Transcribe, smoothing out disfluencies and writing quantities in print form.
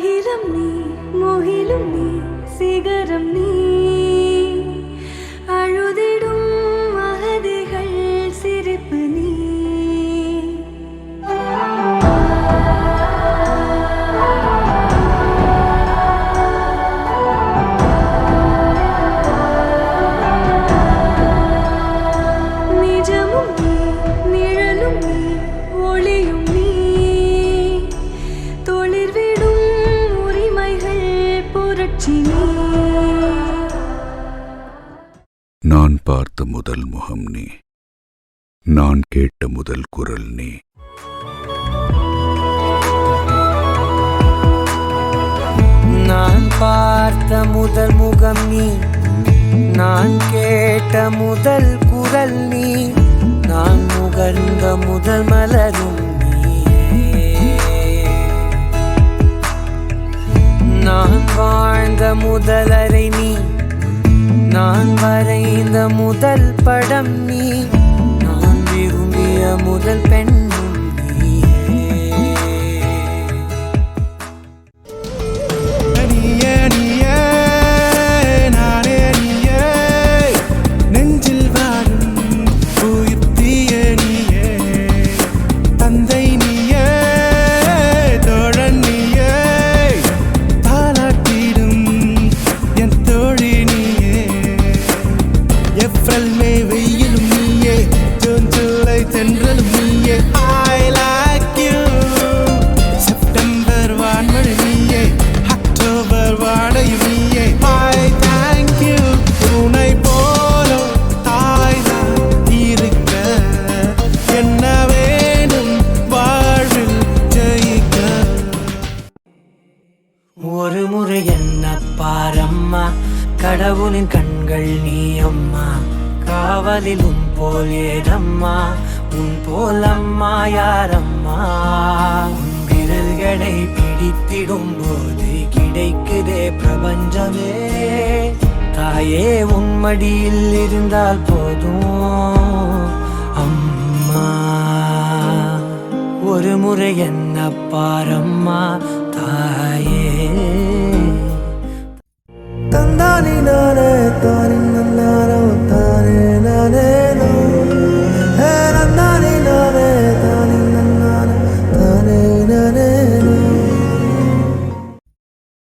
அகிலம் நீ முகிலும் நீ சிகரம் நீ அழுதிடும் அகதிகள் சிரிப்பு நீ நிஜமும் நீ நிழலும் நீ ஒளியும் நீ தொழிற்விடும் உரிமைகள் புரட்சி நீ. நான் பார்த்த முதல் முகம் நீ, நான் கேட்ட முதல் குரல் நீ. நான் பார்த்த முதல் முகம் நீ, நான் கேட்ட முதல் குரல் நீ, நான் முகர்ந்த முதல் மலரும் நீயே. நான் வாழ்ந்த முதல் அறை நீ, நான் வரைந்த முதல் படம் நீ, நான் விரும்பிய முதல் பெண்ணும் நீயே. நீயே நானே நீயே, நெஞ்சில் வாழும் உயிர் தீயே நீயே. தந்தை நீயே, தோழன் நீயே, தாலாட்டிடும் என் தோழி நீயே. ஏப்ரல் மே வெயிலும் நீயே, ஜூன் ஜூலை தென்றலும் நீயே. I like you. செப்டம்பர் வான்மழை நீயே, அக்டோபர் வாடையும் நீயே. I thank you. உன்னை போல தாய்தான் இருக்க என்ன வேணும் வாழ்வில் ஜெயிக்க. ஒரு முறை என்ன பாரம்மா, கடவுளின் கண்கள் நீ அம்மா. காவலில் உன் போல் ஏதம்மா, உன் போல் அம்மா யாரம்மா. உன் விரல்களை பிடித்திடும் போது கிடைக்குதே பிரபஞ்சமே. தாயே உன் மடியில் இருந்தால் போதும் அம்மா. ஒரு முறை என்ன பாரம்மா,